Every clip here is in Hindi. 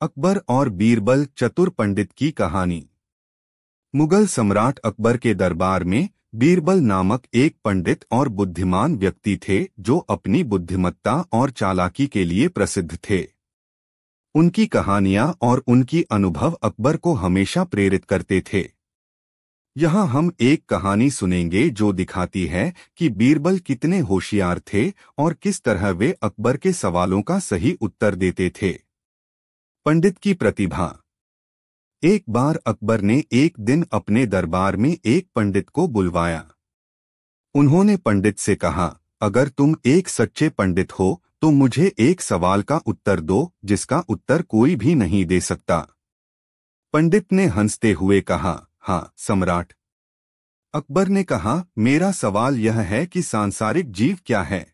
अकबर और बीरबल चतुर पंडित की कहानी। मुगल सम्राट अकबर के दरबार में बीरबल नामक एक पंडित और बुद्धिमान व्यक्ति थे जो अपनी बुद्धिमत्ता और चालाकी के लिए प्रसिद्ध थे। उनकी कहानियां और उनकी अनुभव अकबर को हमेशा प्रेरित करते थे। यहाँ हम एक कहानी सुनेंगे जो दिखाती है कि बीरबल कितने होशियार थे और किस तरह वे अकबर के सवालों का सही उत्तर देते थे। पंडित की प्रतिभा। एक बार अकबर ने एक दिन अपने दरबार में एक पंडित को बुलवाया। उन्होंने पंडित से कहा, अगर तुम एक सच्चे पंडित हो तो मुझे एक सवाल का उत्तर दो जिसका उत्तर कोई भी नहीं दे सकता। पंडित ने हंसते हुए कहा, हाँ सम्राट। अकबर ने कहा, मेरा सवाल यह है कि सांसारिक जीव क्या है।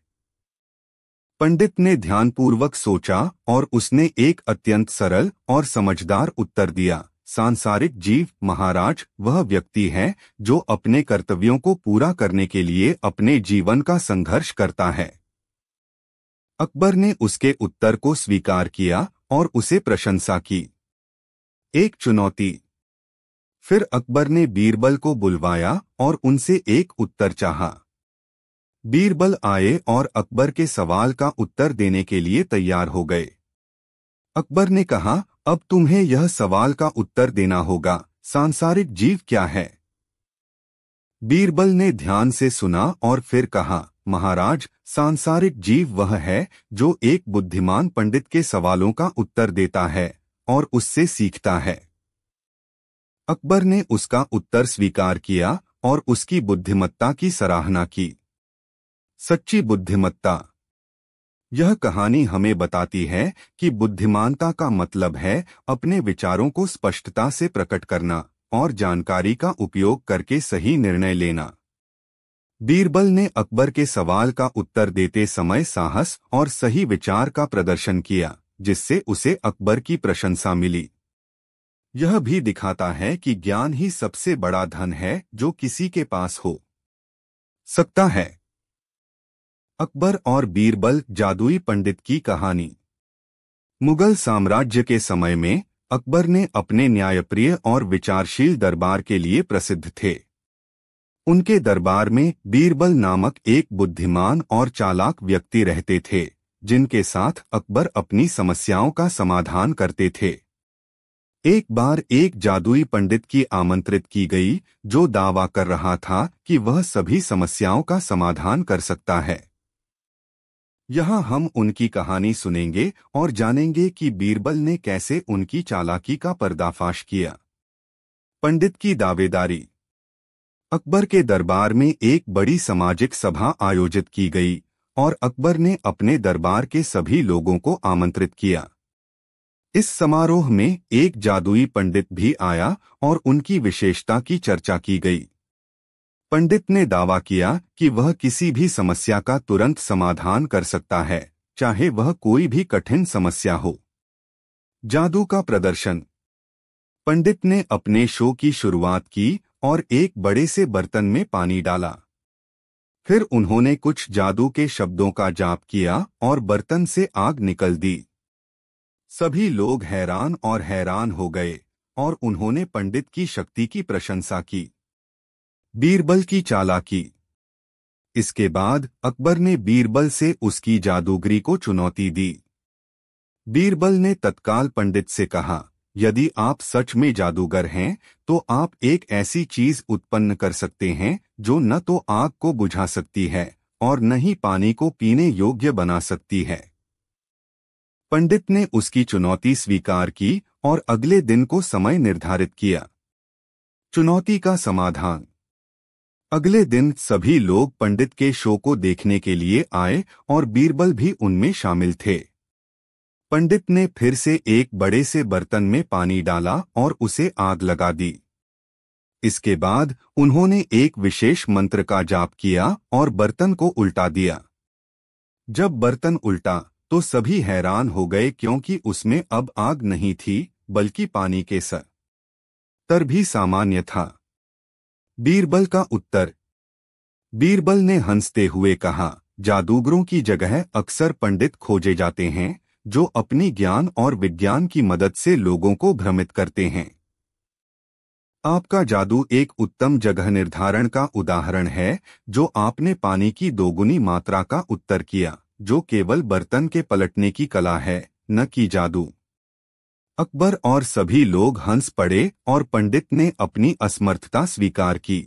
पंडित ने ध्यानपूर्वक सोचा और उसने एक अत्यंत सरल और समझदार उत्तर दिया, सांसारिक जीव महाराज वह व्यक्ति है जो अपने कर्तव्यों को पूरा करने के लिए अपने जीवन का संघर्ष करता है। अकबर ने उसके उत्तर को स्वीकार किया और उसे प्रशंसा की। एक चुनौती। फिर अकबर ने बीरबल को बुलवाया और उनसे एक उत्तर चाहा। बीरबल आए और अकबर के सवाल का उत्तर देने के लिए तैयार हो गए। अकबर ने कहा, अब तुम्हें यह सवाल का उत्तर देना होगा, सांसारिक जीव क्या है। बीरबल ने ध्यान से सुना और फिर कहा, महाराज सांसारिक जीव वह है जो एक बुद्धिमान पंडित के सवालों का उत्तर देता है और उससे सीखता है। अकबर ने उसका उत्तर स्वीकार किया और उसकी बुद्धिमत्ता की सराहना की। सच्ची बुद्धिमत्ता। यह कहानी हमें बताती है कि बुद्धिमानता का मतलब है अपने विचारों को स्पष्टता से प्रकट करना और जानकारी का उपयोग करके सही निर्णय लेना। बीरबल ने अकबर के सवाल का उत्तर देते समय साहस और सही विचार का प्रदर्शन किया, जिससे उसे अकबर की प्रशंसा मिली। यह भी दिखाता है कि ज्ञान ही सबसे बड़ा धन है जो किसी के पास हो सकता है। अकबर और बीरबल जादुई पंडित की कहानी। मुगल साम्राज्य के समय में अकबर ने अपने न्यायप्रिय और विचारशील दरबार के लिए प्रसिद्ध थे। उनके दरबार में बीरबल नामक एक बुद्धिमान और चालाक व्यक्ति रहते थे, जिनके साथ अकबर अपनी समस्याओं का समाधान करते थे। एक बार एक जादुई पंडित की आमंत्रित की गई जो दावा कर रहा था कि वह सभी समस्याओं का समाधान कर सकता है। यहाँ हम उनकी कहानी सुनेंगे और जानेंगे कि बीरबल ने कैसे उनकी चालाकी का पर्दाफाश किया। पंडित की दावेदारी। अकबर के दरबार में एक बड़ी सामाजिक सभा आयोजित की गई और अकबर ने अपने दरबार के सभी लोगों को आमंत्रित किया। इस समारोह में एक जादुई पंडित भी आया और उनकी विशेषता की चर्चा की गई। पंडित ने दावा किया कि वह किसी भी समस्या का तुरंत समाधान कर सकता है, चाहे वह कोई भी कठिन समस्या हो। जादू का प्रदर्शन। पंडित ने अपने शो की शुरुआत की और एक बड़े से बर्तन में पानी डाला। फिर उन्होंने कुछ जादू के शब्दों का जाप किया और बर्तन से आग निकल दी। सभी लोग हैरान हो गए और उन्होंने पंडित की शक्ति की प्रशंसा की। बीरबल की चालाकी। इसके बाद अकबर ने बीरबल से उसकी जादूगरी को चुनौती दी। बीरबल ने तत्काल पंडित से कहा, यदि आप सच में जादूगर हैं तो आप एक ऐसी चीज उत्पन्न कर सकते हैं जो न तो आग को बुझा सकती है और न ही पानी को पीने योग्य बना सकती है। पंडित ने उसकी चुनौती स्वीकार की और अगले दिन को समय निर्धारित किया। चुनौती का समाधान। अगले दिन सभी लोग पंडित के शो को देखने के लिए आए और बीरबल भी उनमें शामिल थे। पंडित ने फिर से एक बड़े से बर्तन में पानी डाला और उसे आग लगा दी। इसके बाद उन्होंने एक विशेष मंत्र का जाप किया और बर्तन को उल्टा दिया। जब बर्तन उल्टा तो सभी हैरान हो गए क्योंकि उसमें अब आग नहीं थी बल्कि पानी के स्तर भी सामान्य था। बीरबल का उत्तर। बीरबल ने हंसते हुए कहा, जादूगरों की जगह अक्सर पंडित खोजे जाते हैं जो अपनी ज्ञान और विज्ञान की मदद से लोगों को भ्रमित करते हैं। आपका जादू एक उत्तम जगह निर्धारण का उदाहरण है, जो आपने पानी की दोगुनी मात्रा का उत्तर किया, जो केवल बर्तन के पलटने की कला है, न कि जादू। अकबर और सभी लोग हंस पड़े और पंडित ने अपनी असमर्थता स्वीकार की।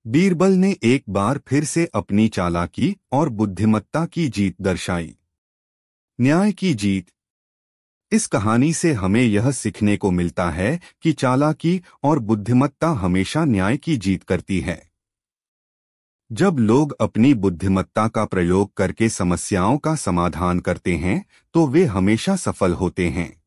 बीरबल ने एक बार फिर से अपनी चालाकी और बुद्धिमत्ता की जीत दर्शाई। न्याय की जीत। इस कहानी से हमें यह सीखने को मिलता है कि चालाकी और बुद्धिमत्ता हमेशा न्याय की जीत करती है। जब लोग अपनी बुद्धिमत्ता का प्रयोग करके समस्याओं का समाधान करते हैं, तो वे हमेशा सफल होते हैं।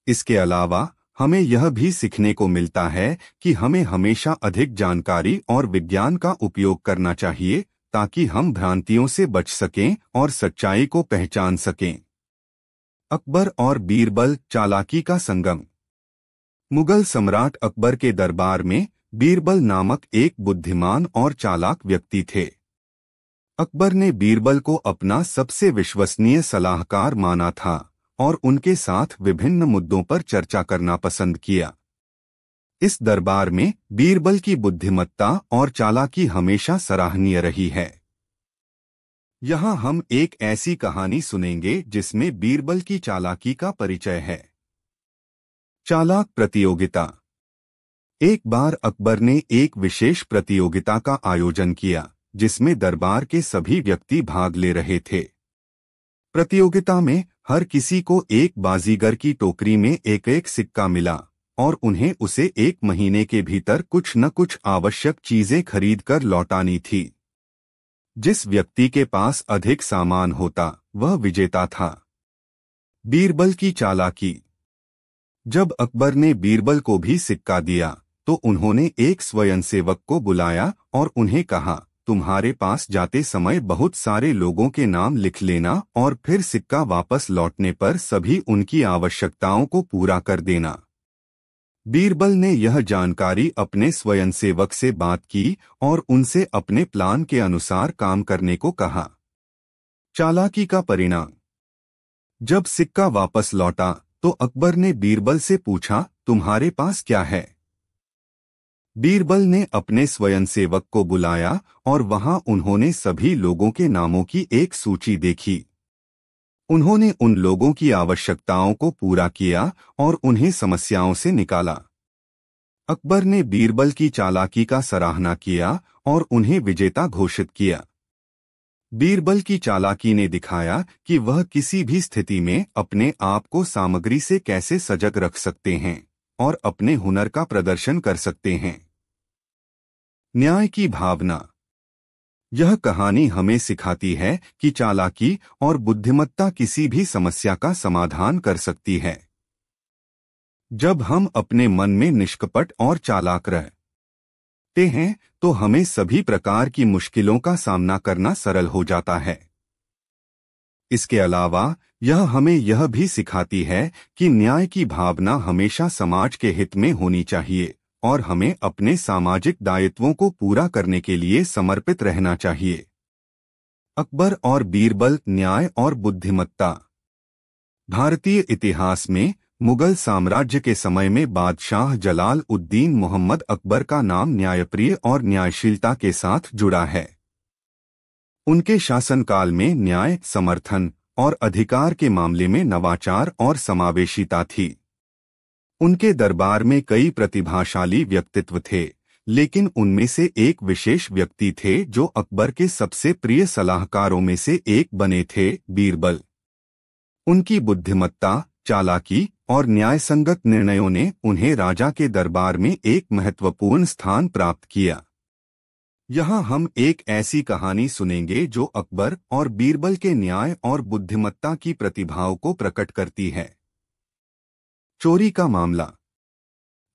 इसके अलावा हमें यह भी सीखने को मिलता है कि हमें हमेशा अधिक जानकारी और विज्ञान का उपयोग करना चाहिए, ताकि हम भ्रांतियों से बच सकें और सच्चाई को पहचान सकें। अकबर और बीरबल, चालाकी का संगम। मुगल सम्राट अकबर के दरबार में बीरबल नामक एक बुद्धिमान और चालाक व्यक्ति थे। अकबर ने बीरबल को अपना सबसे विश्वसनीय सलाहकार माना था और उनके साथ विभिन्न मुद्दों पर चर्चा करना पसंद किया। इस दरबार में बीरबल की बुद्धिमत्ता और चालाकी हमेशा सराहनीय रही है। यहाँ हम एक ऐसी कहानी सुनेंगे जिसमें बीरबल की चालाकी का परिचय है। चालाक प्रतियोगिता। एक बार अकबर ने एक विशेष प्रतियोगिता का आयोजन किया, जिसमें दरबार के सभी व्यक्ति भाग ले रहे थे। प्रतियोगिता में हर किसी को एक बाजीगर की टोकरी में एक एक सिक्का मिला और उन्हें उसे 1 महीने के भीतर कुछ न कुछ आवश्यक चीजें खरीदकर लौटानी थी। जिस व्यक्ति के पास अधिक सामान होता, वह विजेता था। बीरबल की चालाकी। जब अकबर ने बीरबल को भी सिक्का दिया, तो उन्होंने एक स्वयंसेवक को बुलाया और उन्हें कहा, तुम्हारे पास जाते समय बहुत सारे लोगों के नाम लिख लेना और फिर सिक्का वापस लौटने पर सभी उनकी आवश्यकताओं को पूरा कर देना। बीरबल ने यह जानकारी अपने स्वयंसेवक से बात की और उनसे अपने प्लान के अनुसार काम करने को कहा। चालाकी का परिणाम। जब सिक्का वापस लौटा, तो अकबर ने बीरबल से पूछा, तुम्हारे पास क्या है? बीरबल ने अपने स्वयंसेवक को बुलाया और वहां उन्होंने सभी लोगों के नामों की एक सूची देखी। उन्होंने उन लोगों की आवश्यकताओं को पूरा किया और उन्हें समस्याओं से निकाला। अकबर ने बीरबल की चालाकी का सराहना किया और उन्हें विजेता घोषित किया। बीरबल की चालाकी ने दिखाया कि वह किसी भी स्थिति में अपने आप को सामग्री से कैसे सजग रख सकते हैं और अपने हुनर का प्रदर्शन कर सकते हैं। न्याय की भावना। यह कहानी हमें सिखाती है कि चालाकी और बुद्धिमत्ता किसी भी समस्या का समाधान कर सकती है। जब हम अपने मन में निष्कपट और चालाक रहते हैं, तो हमें सभी प्रकार की मुश्किलों का सामना करना सरल हो जाता है। इसके अलावा यह हमें यह भी सिखाती है कि न्याय की भावना हमेशा समाज के हित में होनी चाहिए और हमें अपने सामाजिक दायित्वों को पूरा करने के लिए समर्पित रहना चाहिए। अकबर और बीरबल, न्याय और बुद्धिमत्ता। भारतीय इतिहास में मुगल साम्राज्य के समय में बादशाह जलाल उद्दीन मोहम्मद अकबर का नाम न्यायप्रिय और न्यायशीलता के साथ जुड़ा है। उनके शासनकाल में न्याय, समर्थन और अधिकार के मामले में नवाचार और समावेशिता थी। उनके दरबार में कई प्रतिभाशाली व्यक्तित्व थे, लेकिन उनमें से एक विशेष व्यक्ति थे जो अकबर के सबसे प्रिय सलाहकारों में से एक बने थे, बीरबल। उनकी बुद्धिमत्ता, चालाकी और न्यायसंगत निर्णयों ने उन्हें राजा के दरबार में एक महत्वपूर्ण स्थान प्राप्त किया। यहाँ हम एक ऐसी कहानी सुनेंगे जो अकबर और बीरबल के न्याय और बुद्धिमत्ता की प्रतिभाओं को प्रकट करती है। चोरी का मामला।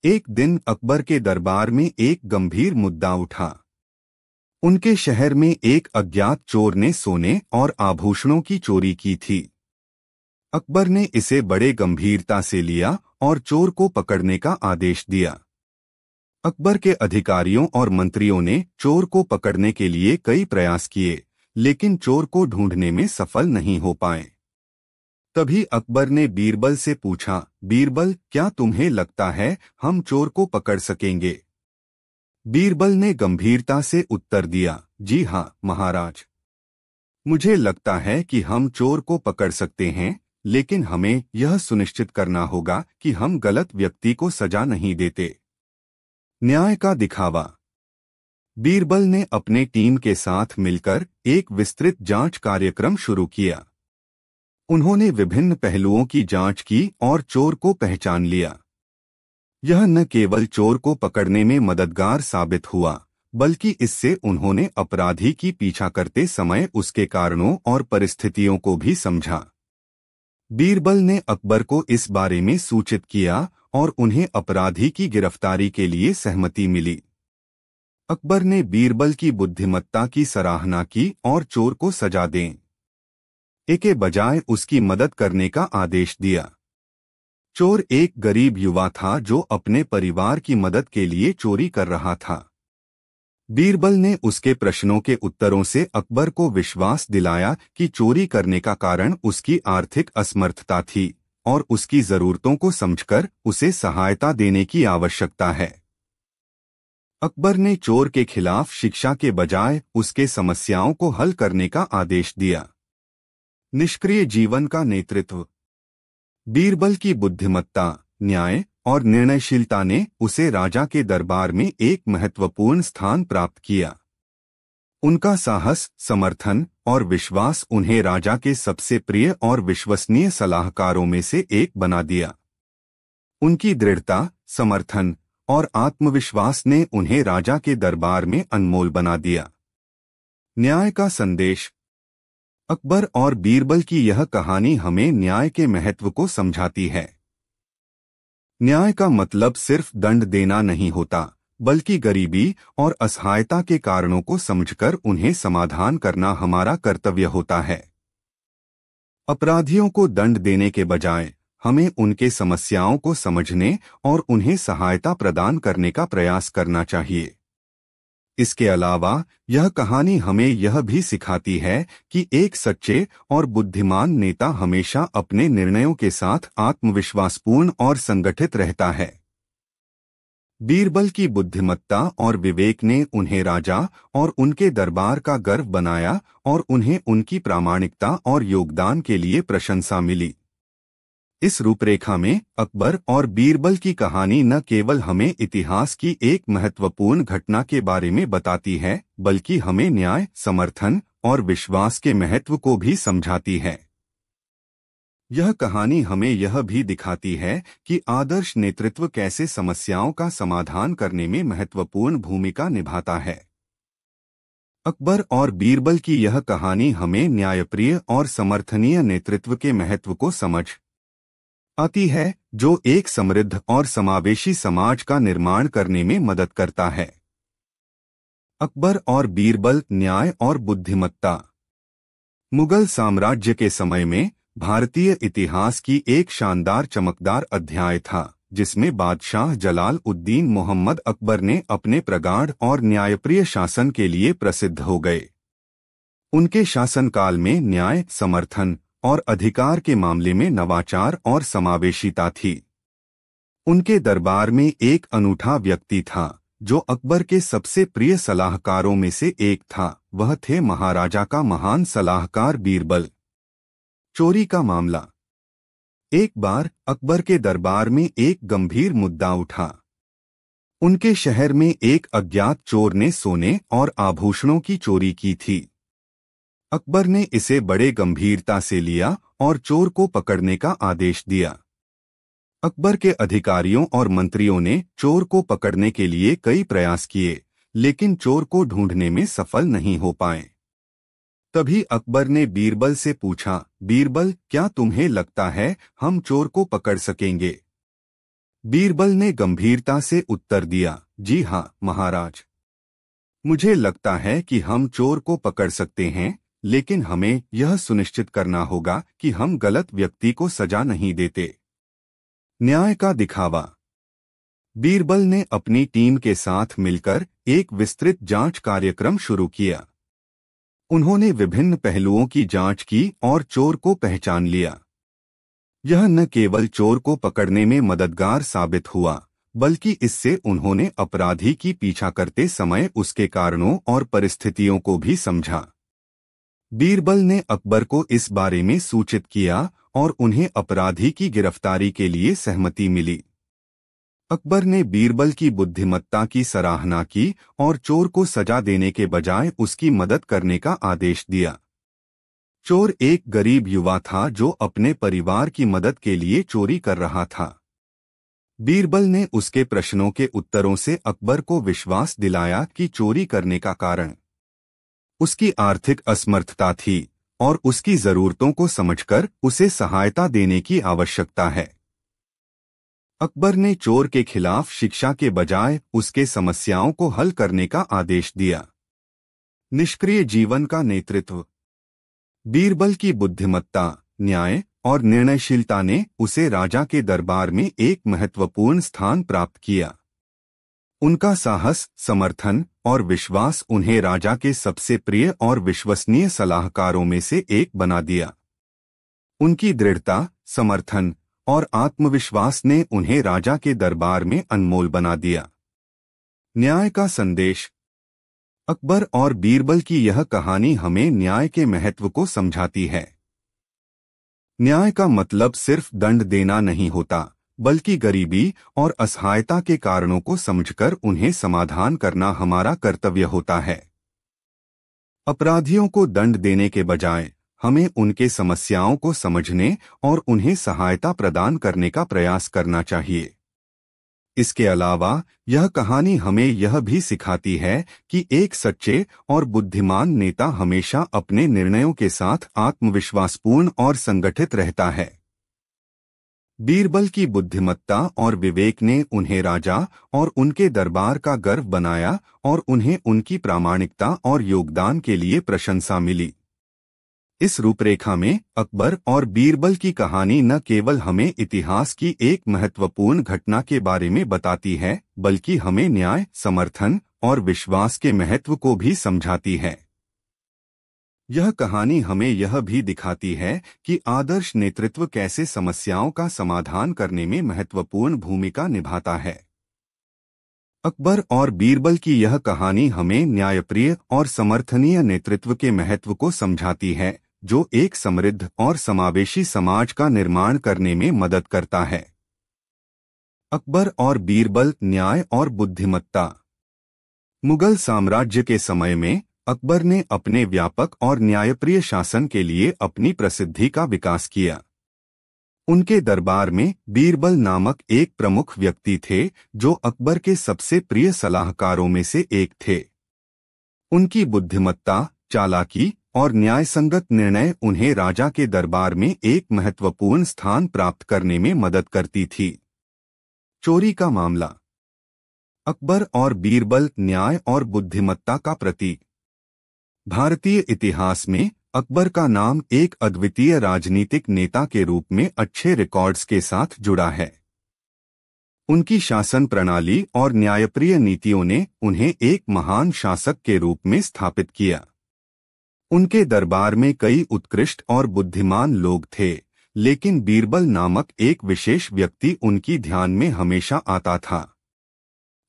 एक दिन अकबर के दरबार में एक गंभीर मुद्दा उठा। उनके शहर में एक अज्ञात चोर ने सोने और आभूषणों की चोरी की थी। अकबर ने इसे बड़े गंभीरता से लिया और चोर को पकड़ने का आदेश दिया। अकबर के अधिकारियों और मंत्रियों ने चोर को पकड़ने के लिए कई प्रयास किए, लेकिन चोर को ढूंढने में सफल नहीं हो पाए। तभी अकबर ने बीरबल से पूछा, बीरबल, क्या तुम्हें लगता है हम चोर को पकड़ सकेंगे? बीरबल ने गंभीरता से उत्तर दिया, जी हाँ महाराज। मुझे लगता है कि हम चोर को पकड़ सकते हैं, लेकिन हमें यह सुनिश्चित करना होगा कि हम गलत व्यक्ति को सजा नहीं देते। न्याय का दिखावा। बीरबल ने अपने टीम के साथ मिलकर एक विस्तृत जांच कार्यक्रम शुरू किया। उन्होंने विभिन्न पहलुओं की जांच की और चोर को पहचान लिया। यह न केवल चोर को पकड़ने में मददगार साबित हुआ, बल्कि इससे उन्होंने अपराधी की पीछा करते समय उसके कारणों और परिस्थितियों को भी समझा। बीरबल ने अकबर को इस बारे में सूचित किया और उन्हें अपराधी की गिरफ्तारी के लिए सहमति मिली। अकबर ने बीरबल की बुद्धिमत्ता की सराहना की और चोर को सजा देने के बजाय उसकी मदद करने का आदेश दिया। चोर एक गरीब युवा था जो अपने परिवार की मदद के लिए चोरी कर रहा था। बीरबल ने उसके प्रश्नों के उत्तरों से अकबर को विश्वास दिलाया कि चोरी करने का कारण उसकी आर्थिक असमर्थता थी और उसकी जरूरतों को समझकर उसे सहायता देने की आवश्यकता है। अकबर ने चोर के खिलाफ शिक्षा के बजाय उसके समस्याओं को हल करने का आदेश दिया। निष्क्रिय जीवन का नेतृत्व। बीरबल की बुद्धिमत्ता, न्याय और निर्णयशीलता ने उसे राजा के दरबार में एक महत्वपूर्ण स्थान प्राप्त किया। उनका साहस, समर्थन और विश्वास उन्हें राजा के सबसे प्रिय और विश्वसनीय सलाहकारों में से एक बना दिया। उनकी दृढ़ता, समर्थन और आत्मविश्वास ने उन्हें राजा के दरबार में अनमोल बना दिया। न्याय का संदेश। अकबर और बीरबल की यह कहानी हमें न्याय के महत्व को समझाती है। न्याय का मतलब सिर्फ दंड देना नहीं होता, बल्कि गरीबी और असहायता के कारणों को समझकर उन्हें समाधान करना हमारा कर्तव्य होता है। अपराधियों को दंड देने के बजाय हमें उनके समस्याओं को समझने और उन्हें सहायता प्रदान करने का प्रयास करना चाहिए। इसके अलावा यह कहानी हमें यह भी सिखाती है कि एक सच्चे और बुद्धिमान नेता हमेशा अपने निर्णयों के साथ आत्मविश्वासपूर्ण और संगठित रहता है। बीरबल की बुद्धिमत्ता और विवेक ने उन्हें राजा और उनके दरबार का गर्व बनाया और उन्हें उनकी प्रामाणिकता और योगदान के लिए प्रशंसा मिली। इस रूपरेखा में अकबर और बीरबल की कहानी न केवल हमें इतिहास की एक महत्वपूर्ण घटना के बारे में बताती है, बल्कि हमें न्याय, समर्थन और विश्वास के महत्व को भी समझाती है। यह कहानी हमें यह भी दिखाती है कि आदर्श नेतृत्व कैसे समस्याओं का समाधान करने में महत्वपूर्ण भूमिका निभाता है। अकबर और बीरबल की यह कहानी हमें न्यायप्रिय और समर्थनीय नेतृत्व के महत्व को समझ आती है, जो एक समृद्ध और समावेशी समाज का निर्माण करने में मदद करता है। अकबर और बीरबल, न्याय और बुद्धिमत्ता। मुगल साम्राज्य के समय में भारतीय इतिहास की एक शानदार चमकदार अध्याय था, जिसमें बादशाह जलाल उद्दीन मोहम्मद अकबर ने अपने प्रगाढ़ और न्यायप्रिय शासन के लिए प्रसिद्ध हो गए। उनके शासनकाल में न्याय, समर्थन और अधिकार के मामले में नवाचार और समावेशिता थी। उनके दरबार में एक अनूठा व्यक्ति था जो अकबर के सबसे प्रिय सलाहकारों में से एक था। वह थे महाराजा का महान सलाहकार बीरबल। चोरी का मामला। एक बार अकबर के दरबार में एक गंभीर मुद्दा उठा। उनके शहर में एक अज्ञात चोर ने सोने और आभूषणों की चोरी की थी। अकबर ने इसे बड़े गंभीरता से लिया और चोर को पकड़ने का आदेश दिया। अकबर के अधिकारियों और मंत्रियों ने चोर को पकड़ने के लिए कई प्रयास किए, लेकिन चोर को ढूंढने में सफल नहीं हो पाए। तभी अकबर ने बीरबल से पूछा, बीरबल, क्या तुम्हें लगता है हम चोर को पकड़ सकेंगे? बीरबल ने गंभीरता से उत्तर दिया, जी हाँ महाराज। मुझे लगता है कि हम चोर को पकड़ सकते हैं, लेकिन हमें यह सुनिश्चित करना होगा कि हम गलत व्यक्ति को सजा नहीं देते। न्याय का दिखावा। बीरबल ने अपनी टीम के साथ मिलकर एक विस्तृत जांच कार्यक्रम शुरू किया। उन्होंने विभिन्न पहलुओं की जांच की और चोर को पहचान लिया। यह न केवल चोर को पकड़ने में मददगार साबित हुआ, बल्कि इससे उन्होंने अपराधी की पीछा करते समय उसके कारणों और परिस्थितियों को भी समझा। बीरबल ने अकबर को इस बारे में सूचित किया और उन्हें अपराधी की गिरफ्तारी के लिए सहमति मिली। अकबर ने बीरबल की बुद्धिमत्ता की सराहना की और चोर को सजा देने के बजाय उसकी मदद करने का आदेश दिया। चोर एक गरीब युवा था जो अपने परिवार की मदद के लिए चोरी कर रहा था। बीरबल ने उसके प्रश्नों के उत्तरों से अकबर को विश्वास दिलाया कि चोरी करने का कारण उसकी आर्थिक असमर्थता थी और उसकी जरूरतों को समझकर उसे सहायता देने की आवश्यकता है। अकबर ने चोर के खिलाफ शिक्षा के बजाय उसके समस्याओं को हल करने का आदेश दिया। निष्क्रिय जीवन का नेतृत्व। बीरबल की बुद्धिमत्ता, न्याय और निर्णयशीलता ने उसे राजा के दरबार में एक महत्वपूर्ण स्थान प्राप्त किया। उनका साहस, समर्थन और विश्वास उन्हें राजा के सबसे प्रिय और विश्वसनीय सलाहकारों में से एक बना दिया। उनकी दृढ़ता, समर्थन और आत्मविश्वास ने उन्हें राजा के दरबार में अनमोल बना दिया। न्याय का संदेश। अकबर और बीरबल की यह कहानी हमें न्याय के महत्व को समझाती है। न्याय का मतलब सिर्फ दंड देना नहीं होता, बल्कि गरीबी और असहायता के कारणों को समझकर उन्हें समाधान करना हमारा कर्तव्य होता है। अपराधियों को दंड देने के बजाय हमें उनके समस्याओं को समझने और उन्हें सहायता प्रदान करने का प्रयास करना चाहिए। इसके अलावा यह कहानी हमें यह भी सिखाती है कि एक सच्चे और बुद्धिमान नेता हमेशा अपने निर्णयों के साथ आत्मविश्वासपूर्ण और संगठित रहता है। बीरबल की बुद्धिमत्ता और विवेक ने उन्हें राजा और उनके दरबार का गर्व बनाया और उन्हें उनकी प्रामाणिकता और योगदान के लिए प्रशंसा मिली। इस रूपरेखा में अकबर और बीरबल की कहानी न केवल हमें इतिहास की एक महत्वपूर्ण घटना के बारे में बताती है, बल्कि हमें न्याय, समर्थन और विश्वास के महत्व को भी समझाती है। यह कहानी हमें यह भी दिखाती है कि आदर्श नेतृत्व कैसे समस्याओं का समाधान करने में महत्वपूर्ण भूमिका निभाता है। अकबर और बीरबल की यह कहानी हमें न्यायप्रिय और समर्थनीय नेतृत्व के महत्व को समझाती है, जो एक समृद्ध और समावेशी समाज का निर्माण करने में मदद करता है। अकबर और बीरबल, न्याय और बुद्धिमत्ता। मुगल साम्राज्य के समय में अकबर ने अपने व्यापक और न्यायप्रिय शासन के लिए अपनी प्रसिद्धि का विकास किया। उनके दरबार में बीरबल नामक एक प्रमुख व्यक्ति थे, जो अकबर के सबसे प्रिय सलाहकारों में से एक थे। उनकी बुद्धिमत्ता, चालाकी और न्यायसंगत निर्णय उन्हें राजा के दरबार में एक महत्वपूर्ण स्थान प्राप्त करने में मदद करती थी। चोरी का मामला। अकबर और बीरबल, न्याय और बुद्धिमत्ता का प्रतीक। भारतीय इतिहास में अकबर का नाम एक अद्वितीय राजनीतिक नेता के रूप में अच्छे रिकॉर्ड्स के साथ जुड़ा है। उनकी शासन प्रणाली और न्यायप्रिय नीतियों ने उन्हें एक महान शासक के रूप में स्थापित किया। उनके दरबार में कई उत्कृष्ट और बुद्धिमान लोग थे, लेकिन बीरबल नामक एक विशेष व्यक्ति उनकी ध्यान में हमेशा आता था।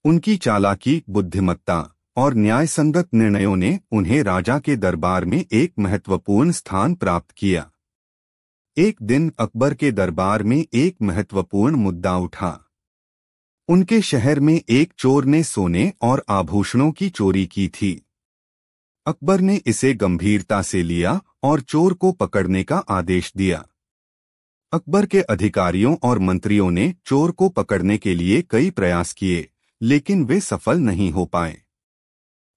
उनकी चालाकी, बुद्धिमत्ता और न्यायसंगत निर्णयों ने उन्हें राजा के दरबार में एक महत्वपूर्ण स्थान प्राप्त किया। एक दिन अकबर के दरबार में एक महत्वपूर्ण मुद्दा उठा। उनके शहर में एक चोर ने सोने और आभूषणों की चोरी की थी। अकबर ने इसे गंभीरता से लिया और चोर को पकड़ने का आदेश दिया। अकबर के अधिकारियों और मंत्रियों ने चोर को पकड़ने के लिए कई प्रयास किए, लेकिन वे सफल नहीं हो पाए।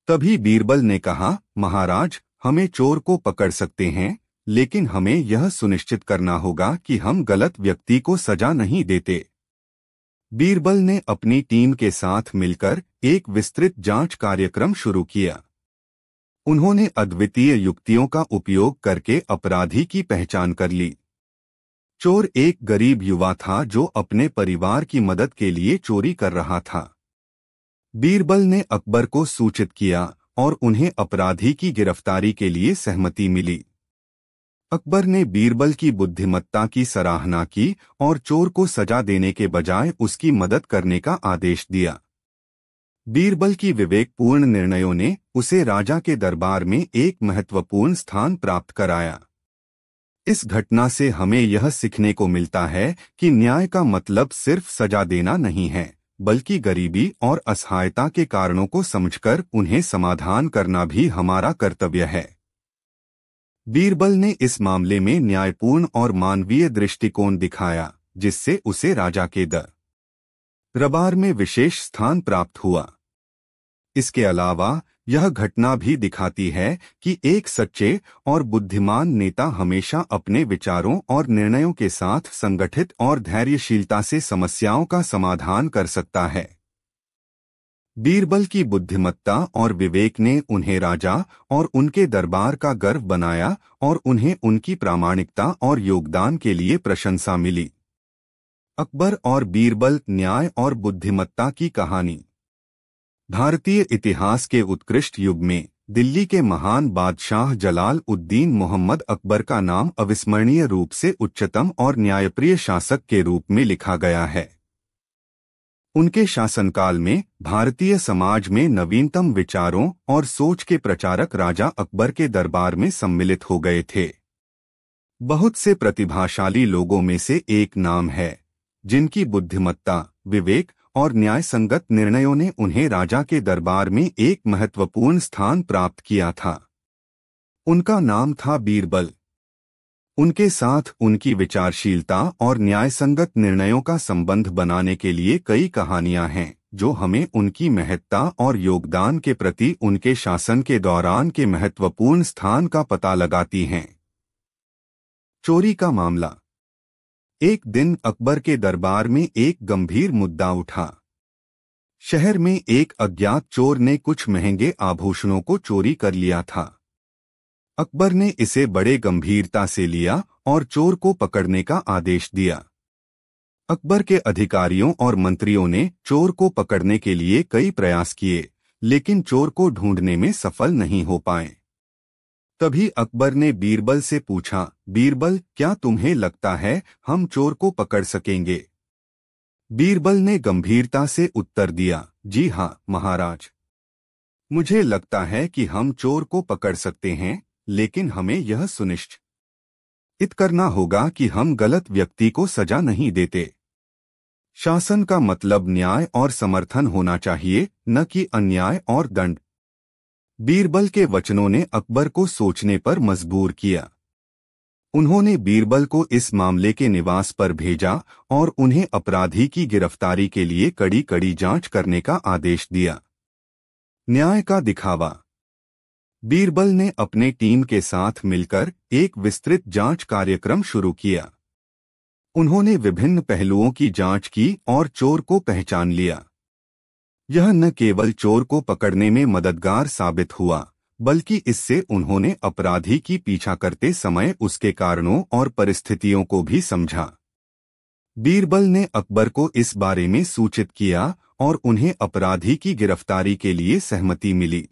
तभी बीरबल ने कहा, महाराज, हमें चोर को पकड़ सकते हैं, लेकिन हमें यह सुनिश्चित करना होगा कि हम गलत व्यक्ति को सजा नहीं देते। बीरबल ने अपनी टीम के साथ मिलकर एक विस्तृत जांच कार्यक्रम शुरू किया। उन्होंने अद्वितीय युक्तियों का उपयोग करके अपराधी की पहचान कर ली। चोर एक गरीब युवा था जो अपने परिवार की मदद के लिए चोरी कर रहा था। बीरबल ने अकबर को सूचित किया और उन्हें अपराधी की गिरफ्तारी के लिए सहमति मिली। अकबर ने बीरबल की बुद्धिमत्ता की सराहना की और चोर को सजा देने के बजाय उसकी मदद करने का आदेश दिया। बीरबल की विवेकपूर्ण निर्णयों ने उसे राजा के दरबार में एक महत्वपूर्ण स्थान प्राप्त कराया। इस घटना से हमें यह सीखने को मिलता है कि न्याय का मतलब सिर्फ सजा देना नहीं है, बल्कि गरीबी और असहायता के कारणों को समझकर उन्हें समाधान करना भी हमारा कर्तव्य है। बीरबल ने इस मामले में न्यायपूर्ण और मानवीय दृष्टिकोण दिखाया, जिससे उसे राजा के दरबार में विशेष स्थान प्राप्त हुआ। इसके अलावा यह घटना भी दिखाती है कि एक सच्चे और बुद्धिमान नेता हमेशा अपने विचारों और निर्णयों के साथ संगठित और धैर्यशीलता से समस्याओं का समाधान कर सकता है। बीरबल की बुद्धिमत्ता और विवेक ने उन्हें राजा और उनके दरबार का गर्व बनाया और उन्हें उनकी प्रामाणिकता और योगदान के लिए प्रशंसा मिली। अकबर और बीरबल, न्याय और बुद्धिमत्ता की कहानी। भारतीय इतिहास के उत्कृष्ट युग में दिल्ली के महान बादशाह जलाल उद्दीन मोहम्मद अकबर का नाम अविस्मरणीय रूप से उच्चतम और न्यायप्रिय शासक के रूप में लिखा गया है। उनके शासनकाल में भारतीय समाज में नवीनतम विचारों और सोच के प्रचारक राजा अकबर के दरबार में सम्मिलित हो गए थे। बहुत से प्रतिभाशाली लोगों में से एक नाम है जिनकी बुद्धिमत्ता, विवेक और न्यायसंगत निर्णयों ने उन्हें राजा के दरबार में एक महत्वपूर्ण स्थान प्राप्त किया था। उनका नाम था बीरबल। उनके साथ उनकी विचारशीलता और न्यायसंगत निर्णयों का संबंध बनाने के लिए कई कहानियां हैं, जो हमें उनकी महत्ता और योगदान के प्रति उनके शासन के दौरान के महत्वपूर्ण स्थान का पता लगाती हैं। चोरी का मामला। एक दिन अकबर के दरबार में एक गंभीर मुद्दा उठा। शहर में एक अज्ञात चोर ने कुछ महंगे आभूषणों को चोरी कर लिया था। अकबर ने इसे बड़े गंभीरता से लिया और चोर को पकड़ने का आदेश दिया। अकबर के अधिकारियों और मंत्रियों ने चोर को पकड़ने के लिए कई प्रयास किए, लेकिन चोर को ढूंढने में सफल नहीं हो पाए। तभी अकबर ने बीरबल से पूछा, बीरबल, क्या तुम्हें लगता है हम चोर को पकड़ सकेंगे? बीरबल ने गंभीरता से उत्तर दिया, जी हाँ महाराज, मुझे लगता है कि हम चोर को पकड़ सकते हैं, लेकिन हमें यह सुनिश्चित करना होगा कि हम गलत व्यक्ति को सजा नहीं देते। शासन का मतलब न्याय और समर्थन होना चाहिए, न कि अन्याय और दंड। बीरबल के वचनों ने अकबर को सोचने पर मजबूर किया। उन्होंने बीरबल को इस मामले के निवास पर भेजा और उन्हें अपराधी की गिरफ्तारी के लिए कड़ी कड़ी जांच करने का आदेश दिया। न्याय का दिखावा। बीरबल ने अपने टीम के साथ मिलकर एक विस्तृत जांच कार्यक्रम शुरू किया। उन्होंने विभिन्न पहलुओं की जांच की और चोर को पहचान लिया। यह न केवल चोर को पकड़ने में मददगार साबित हुआ, बल्कि इससे उन्होंने अपराधी की पीछा करते समय उसके कारणों और परिस्थितियों को भी समझा। बीरबल ने अकबर को इस बारे में सूचित किया और उन्हें अपराधी की गिरफ्तारी के लिए सहमति मिली।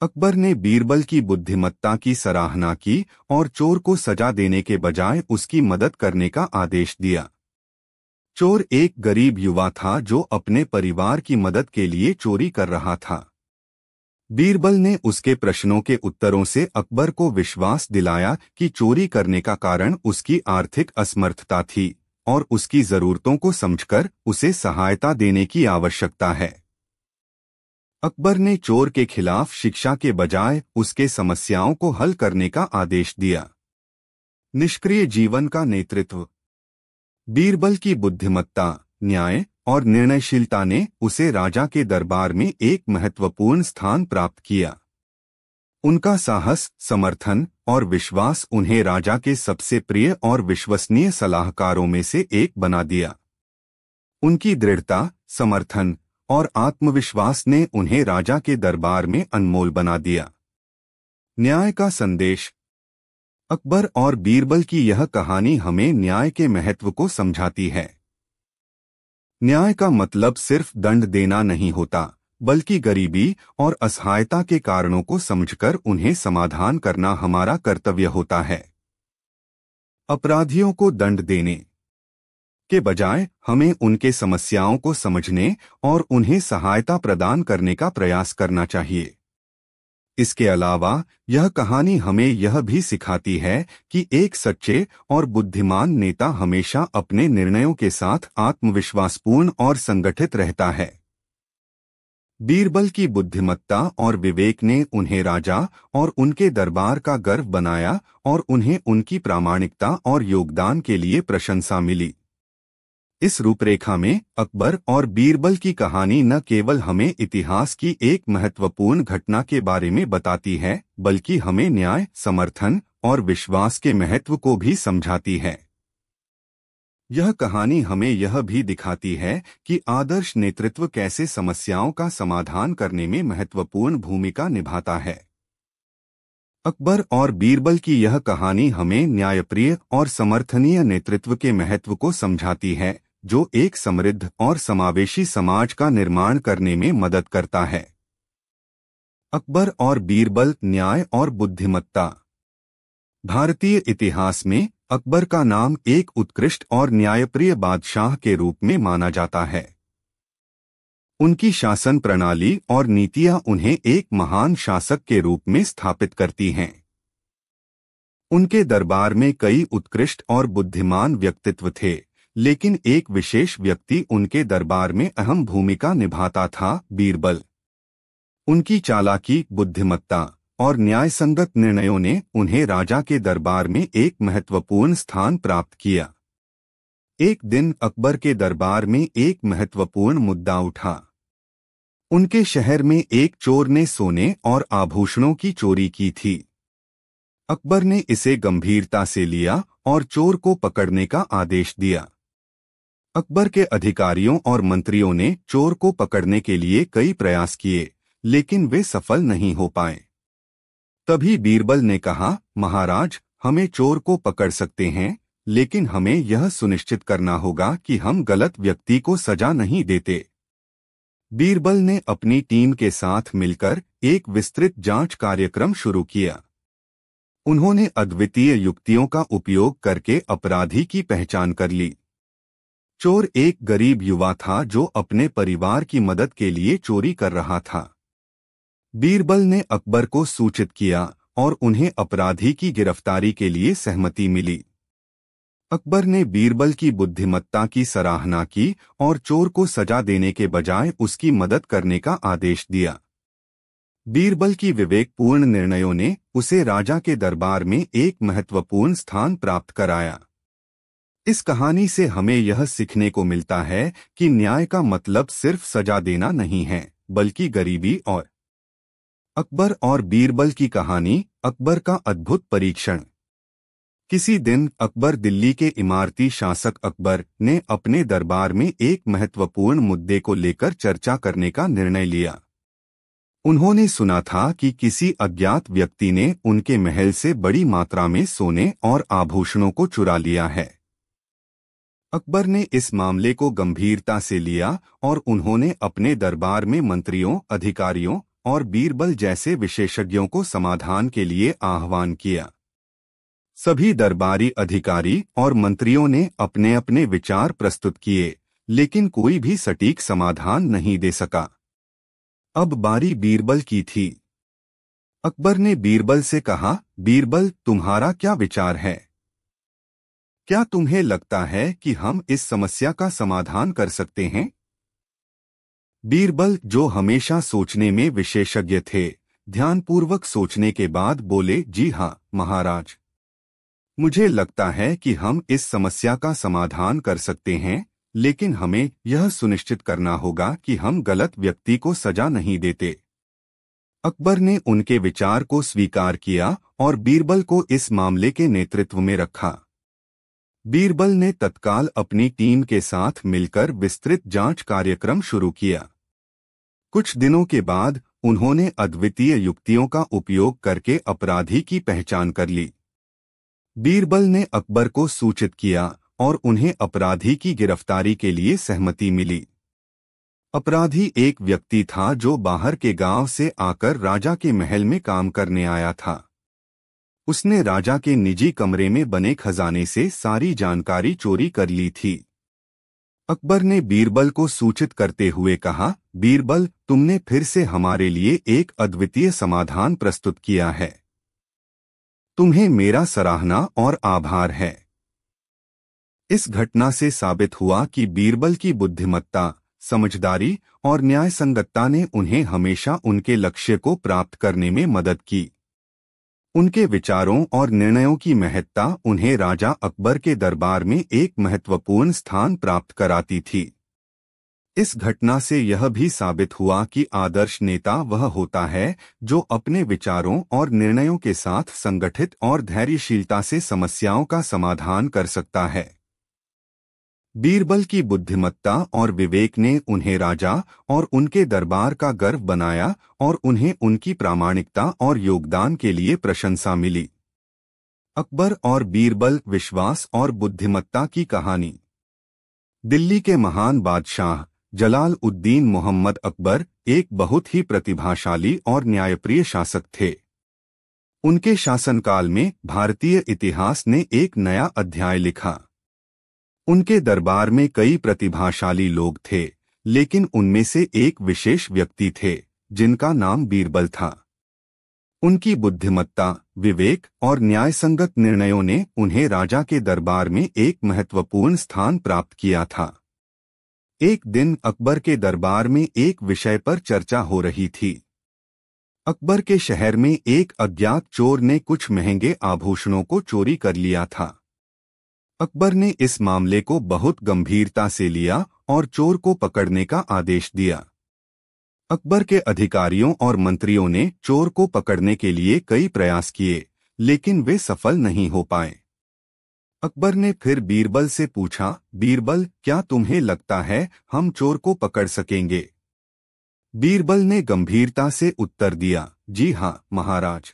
अकबर ने बीरबल की बुद्धिमत्ता की सराहना की और चोर को सजा देने के बजाय उसकी मदद करने का आदेश दिया। चोर एक गरीब युवा था जो अपने परिवार की मदद के लिए चोरी कर रहा था। बीरबल ने उसके प्रश्नों के उत्तरों से अकबर को विश्वास दिलाया कि चोरी करने का कारण उसकी आर्थिक असमर्थता थी और उसकी जरूरतों को समझकर उसे सहायता देने की आवश्यकता है। अकबर ने चोर के खिलाफ शिक्षा के बजाय उसके समस्याओं को हल करने का आदेश दिया। निष्क्रिय जीवन का नेतृत्व। बीरबल की बुद्धिमत्ता, न्याय और निर्णयशीलता ने उसे राजा के दरबार में एक महत्वपूर्ण स्थान प्राप्त किया। उनका साहस, समर्थन और विश्वास उन्हें राजा के सबसे प्रिय और विश्वसनीय सलाहकारों में से एक बना दिया। उनकी दृढ़ता, समर्थन और आत्मविश्वास ने उन्हें राजा के दरबार में अनमोल बना दिया। न्याय का संदेश। अकबर और बीरबल की यह कहानी हमें न्याय के महत्व को समझाती है। न्याय का मतलब सिर्फ दंड देना नहीं होता, बल्कि गरीबी और असहायता के कारणों को समझकर उन्हें समाधान करना हमारा कर्तव्य होता है। अपराधियों को दंड देने के बजाय हमें उनके समस्याओं को समझने और उन्हें सहायता प्रदान करने का प्रयास करना चाहिए। इसके अलावा यह कहानी हमें यह भी सिखाती है कि एक सच्चे और बुद्धिमान नेता हमेशा अपने निर्णयों के साथ आत्मविश्वासपूर्ण और संगठित रहता है। बीरबल की बुद्धिमत्ता और विवेक ने उन्हें राजा और उनके दरबार का गर्व बनाया और उन्हें उनकी प्रामाणिकता और योगदान के लिए प्रशंसा मिली। इस रूपरेखा में अकबर और बीरबल की कहानी न केवल हमें इतिहास की एक महत्वपूर्ण घटना के बारे में बताती है, बल्कि हमें न्याय, समर्थन और विश्वास के महत्व को भी समझाती है। यह कहानी हमें यह भी दिखाती है कि आदर्श नेतृत्व कैसे समस्याओं का समाधान करने में महत्वपूर्ण भूमिका निभाता है। अकबर और बीरबल की यह कहानी हमें न्यायप्रिय और समर्थनीय नेतृत्व के महत्व को समझाती है, जो एक समृद्ध और समावेशी समाज का निर्माण करने में मदद करता है। अकबर और बीरबल, न्याय और बुद्धिमत्ता। भारतीय इतिहास में अकबर का नाम एक उत्कृष्ट और न्यायप्रिय बादशाह के रूप में माना जाता है। उनकी शासन प्रणाली और नीतियां उन्हें एक महान शासक के रूप में स्थापित करती हैं। उनके दरबार में कई उत्कृष्ट और बुद्धिमान व्यक्तित्व थे, लेकिन एक विशेष व्यक्ति उनके दरबार में अहम भूमिका निभाता था, बीरबल। उनकी चालाकी, बुद्धिमत्ता और न्यायसंगत निर्णयों ने उन्हें राजा के दरबार में एक महत्वपूर्ण स्थान प्राप्त किया। एक दिन अकबर के दरबार में एक महत्वपूर्ण मुद्दा उठा। उनके शहर में एक चोर ने सोने और आभूषणों की चोरी की थी। अकबर ने इसे गंभीरता से लिया और चोर को पकड़ने का आदेश दिया। अकबर के अधिकारियों और मंत्रियों ने चोर को पकड़ने के लिए कई प्रयास किए, लेकिन वे सफल नहीं हो पाए। तभी बीरबल ने कहा, महाराज, हमें चोर को पकड़ सकते हैं, लेकिन हमें यह सुनिश्चित करना होगा कि हम गलत व्यक्ति को सजा नहीं देते। बीरबल ने अपनी टीम के साथ मिलकर एक विस्तृत जांच कार्यक्रम शुरू किया। उन्होंने अद्वितीय युक्तियों का उपयोग करके अपराधी की पहचान कर ली। चोर एक गरीब युवा था जो अपने परिवार की मदद के लिए चोरी कर रहा था। बीरबल ने अकबर को सूचित किया और उन्हें अपराधी की गिरफ्तारी के लिए सहमति मिली। अकबर ने बीरबल की बुद्धिमत्ता की सराहना की और चोर को सजा देने के बजाय उसकी मदद करने का आदेश दिया। बीरबल की विवेकपूर्ण निर्णयों ने उसे राजा के दरबार में एक महत्वपूर्ण स्थान प्राप्त कराया। इस कहानी से हमें यह सीखने को मिलता है कि न्याय का मतलब सिर्फ सजा देना नहीं है, बल्कि गरीबी और अकबर और बीरबल की कहानी, अकबर का अद्भुत परीक्षण। किसी दिन अकबर दिल्ली के इमारती शासक अकबर ने अपने दरबार में एक महत्वपूर्ण मुद्दे को लेकर चर्चा करने का निर्णय लिया। उन्होंने सुना था कि किसी अज्ञात व्यक्ति ने उनके महल से बड़ी मात्रा में सोने और आभूषणों को चुरा लिया है। अकबर ने इस मामले को गंभीरता से लिया और उन्होंने अपने दरबार में मंत्रियों, अधिकारियों और बीरबल जैसे विशेषज्ञों को समाधान के लिए आह्वान किया। सभी दरबारी अधिकारी और मंत्रियों ने अपने अपने विचार प्रस्तुत किए, लेकिन कोई भी सटीक समाधान नहीं दे सका। अब बारी बीरबल की थी। अकबर ने बीरबल से कहा, बीरबल, तुम्हारा क्या विचार है? क्या तुम्हें लगता है कि हम इस समस्या का समाधान कर सकते हैं? बीरबल, जो हमेशा सोचने में विशेषज्ञ थे, ध्यानपूर्वक सोचने के बाद बोले, जी हाँ, महाराज। मुझे लगता है कि हम इस समस्या का समाधान कर सकते हैं, लेकिन हमें यह सुनिश्चित करना होगा कि हम गलत व्यक्ति को सजा नहीं देते। अकबर ने उनके विचार को स्वीकार किया और बीरबल को इस मामले के नेतृत्व में रखा। बीरबल ने तत्काल अपनी टीम के साथ मिलकर विस्तृत जांच कार्यक्रम शुरू किया। कुछ दिनों के बाद उन्होंने अद्वितीय युक्तियों का उपयोग करके अपराधी की पहचान कर ली। बीरबल ने अकबर को सूचित किया और उन्हें अपराधी की गिरफ्तारी के लिए सहमति मिली। अपराधी एक व्यक्ति था जो बाहर के गांव से आकर राजा के महल में काम करने आया था। उसने राजा के निजी कमरे में बने खजाने से सारी जानकारी चोरी कर ली थी। अकबर ने बीरबल को सूचित करते हुए कहा, बीरबल, तुमने फिर से हमारे लिए एक अद्वितीय समाधान प्रस्तुत किया है। तुम्हें मेरा सराहना और आभार है। इस घटना से साबित हुआ कि बीरबल की बुद्धिमत्ता, समझदारी और न्यायसंगतता ने उन्हें हमेशा उनके लक्ष्य को प्राप्त करने में मदद की। उनके विचारों और निर्णयों की महत्ता उन्हें राजा अकबर के दरबार में एक महत्वपूर्ण स्थान प्राप्त कराती थी। इस घटना से यह भी साबित हुआ कि आदर्श नेता वह होता है जो अपने विचारों और निर्णयों के साथ संगठित और धैर्यशीलता से समस्याओं का समाधान कर सकता है। बीरबल की बुद्धिमत्ता और विवेक ने उन्हें राजा और उनके दरबार का गर्व बनाया और उन्हें उनकी प्रामाणिकता और योगदान के लिए प्रशंसा मिली। अकबर और बीरबल, विश्वास और बुद्धिमत्ता की कहानी। दिल्ली के महान बादशाह जलाल उद्दीन मोहम्मद अकबर एक बहुत ही प्रतिभाशाली और न्यायप्रिय शासक थे। उनके शासनकाल में भारतीय इतिहास ने एक नया अध्याय लिखा। उनके दरबार में कई प्रतिभाशाली लोग थे, लेकिन उनमें से एक विशेष व्यक्ति थे जिनका नाम बीरबल था। उनकी बुद्धिमत्ता, विवेक और न्यायसंगत निर्णयों ने उन्हें राजा के दरबार में एक महत्वपूर्ण स्थान प्राप्त किया था। एक दिन अकबर के दरबार में एक विषय पर चर्चा हो रही थी। अकबर के शहर में एक अज्ञात चोर ने कुछ महंगे आभूषणों को चोरी कर लिया था। अकबर ने इस मामले को बहुत गंभीरता से लिया और चोर को पकड़ने का आदेश दिया। अकबर के अधिकारियों और मंत्रियों ने चोर को पकड़ने के लिए कई प्रयास किए, लेकिन वे सफल नहीं हो पाए। अकबर ने फिर बीरबल से पूछा, बीरबल, क्या तुम्हें लगता है हम चोर को पकड़ सकेंगे? बीरबल ने गंभीरता से उत्तर दिया, जी हाँ महाराज,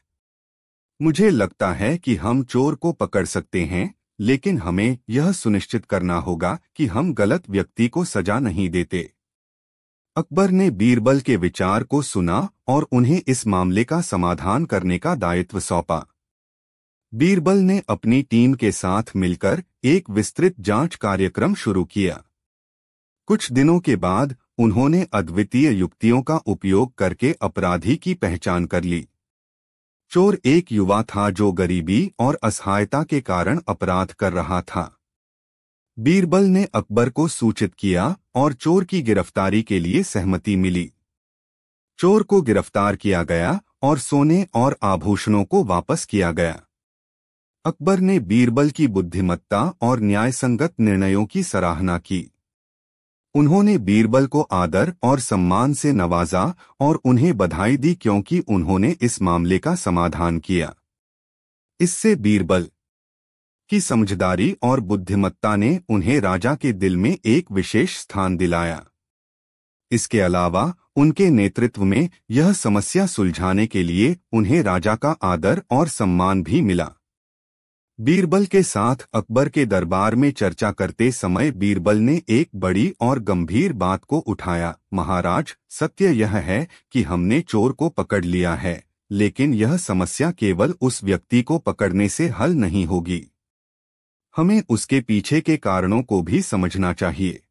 मुझे लगता है कि हम चोर को पकड़ सकते हैं, लेकिन हमें यह सुनिश्चित करना होगा कि हम गलत व्यक्ति को सजा नहीं देते। अकबर ने बीरबल के विचार को सुना और उन्हें इस मामले का समाधान करने का दायित्व सौंपा। बीरबल ने अपनी टीम के साथ मिलकर एक विस्तृत जांच कार्यक्रम शुरू किया। कुछ दिनों के बाद उन्होंने अद्वितीय युक्तियों का उपयोग करके अपराधी की पहचान कर ली। चोर एक युवा था जो गरीबी और असहायता के कारण अपराध कर रहा था। बीरबल ने अकबर को सूचित किया और चोर की गिरफ्तारी के लिए सहमति मिली। चोर को गिरफ्तार किया गया और सोने और आभूषणों को वापस किया गया। अकबर ने बीरबल की बुद्धिमत्ता और न्यायसंगत निर्णयों की सराहना की। उन्होंने बीरबल को आदर और सम्मान से नवाजा और उन्हें बधाई दी क्योंकि उन्होंने इस मामले का समाधान किया। इससे बीरबल की समझदारी और बुद्धिमत्ता ने उन्हें राजा के दिल में एक विशेष स्थान दिलाया। इसके अलावा उनके नेतृत्व में यह समस्या सुलझाने के लिए उन्हें राजा का आदर और सम्मान भी मिला। बीरबल के साथ अकबर के दरबार में चर्चा करते समय बीरबल ने एक बड़ी और गंभीर बात को उठाया, महाराज, सत्य यह है कि हमने चोर को पकड़ लिया है, लेकिन यह समस्या केवल उस व्यक्ति को पकड़ने से हल नहीं होगी। हमें उसके पीछे के कारणों को भी समझना चाहिए।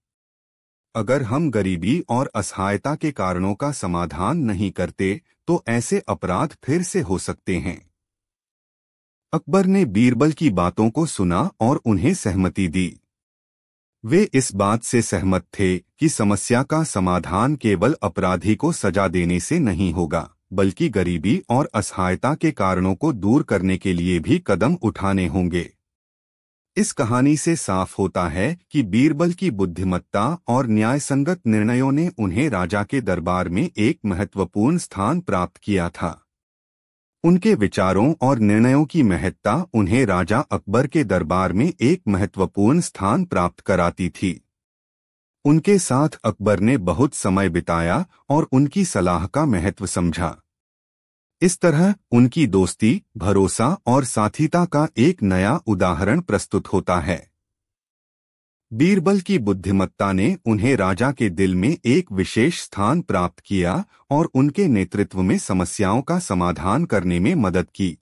अगर हम गरीबी और असहायता के कारणों का समाधान नहीं करते तो ऐसे अपराध फिर से हो सकते हैं। अकबर ने बीरबल की बातों को सुना और उन्हें सहमति दी। वे इस बात से सहमत थे कि समस्या का समाधान केवल अपराधी को सजा देने से नहीं होगा, बल्कि गरीबी और असहायता के कारणों को दूर करने के लिए भी कदम उठाने होंगे। इस कहानी से साफ होता है कि बीरबल की बुद्धिमत्ता और न्यायसंगत निर्णयों ने उन्हें राजा के दरबार में एक महत्वपूर्ण स्थान प्राप्त किया था। उनके विचारों और निर्णयों की महत्ता उन्हें राजा अकबर के दरबार में एक महत्वपूर्ण स्थान प्राप्त कराती थी। उनके साथ अकबर ने बहुत समय बिताया और उनकी सलाह का महत्व समझा। इस तरह उनकी दोस्ती, भरोसा और साथीता का एक नया उदाहरण प्रस्तुत होता है। बीरबल की बुद्धिमत्ता ने उन्हें राजा के दिल में एक विशेष स्थान प्राप्त किया और उनके नेतृत्व में समस्याओं का समाधान करने में मदद की।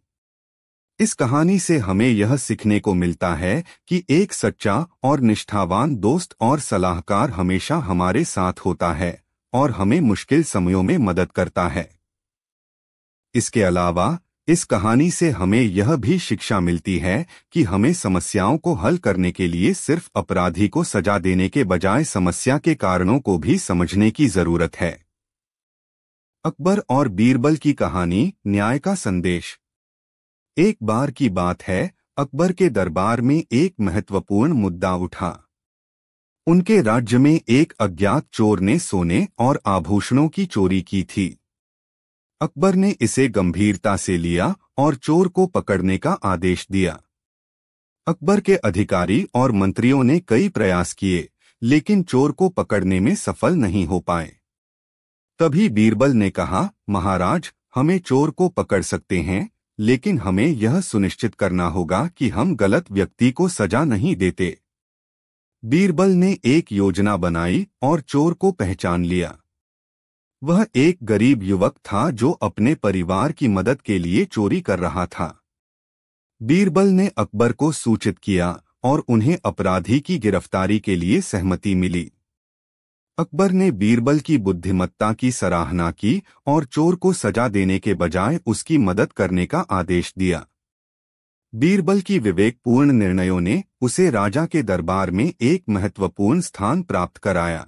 इस कहानी से हमें यह सीखने को मिलता है कि एक सच्चा और निष्ठावान दोस्त और सलाहकार हमेशा हमारे साथ होता है और हमें मुश्किल समयों में मदद करता है। इसके अलावा इस कहानी से हमें यह भी शिक्षा मिलती है कि हमें समस्याओं को हल करने के लिए सिर्फ अपराधी को सजा देने के बजाय समस्या के कारणों को भी समझने की जरूरत है। अकबर और बीरबल की कहानी, न्याय का संदेश। एक बार की बात है, अकबर के दरबार में एक महत्वपूर्ण मुद्दा उठा। उनके राज्य में एक अज्ञात चोर ने सोने और आभूषणों की चोरी की थी। अकबर ने इसे गंभीरता से लिया और चोर को पकड़ने का आदेश दिया। अकबर के अधिकारी और मंत्रियों ने कई प्रयास किए, लेकिन चोर को पकड़ने में सफल नहीं हो पाए। तभी बीरबल ने कहा, महाराज, हमें चोर को पकड़ सकते हैं, लेकिन हमें यह सुनिश्चित करना होगा कि हम गलत व्यक्ति को सजा नहीं देते। बीरबल ने एक योजना बनाई और चोर को पहचान लिया। वह एक गरीब युवक था जो अपने परिवार की मदद के लिए चोरी कर रहा था। बीरबल ने अकबर को सूचित किया और उन्हें अपराधी की गिरफ्तारी के लिए सहमति मिली। अकबर ने बीरबल की बुद्धिमत्ता की सराहना की और चोर को सजा देने के बजाय उसकी मदद करने का आदेश दिया। बीरबल की विवेकपूर्ण निर्णयों ने उसे राजा के दरबार में एक महत्वपूर्ण स्थान प्राप्त कराया।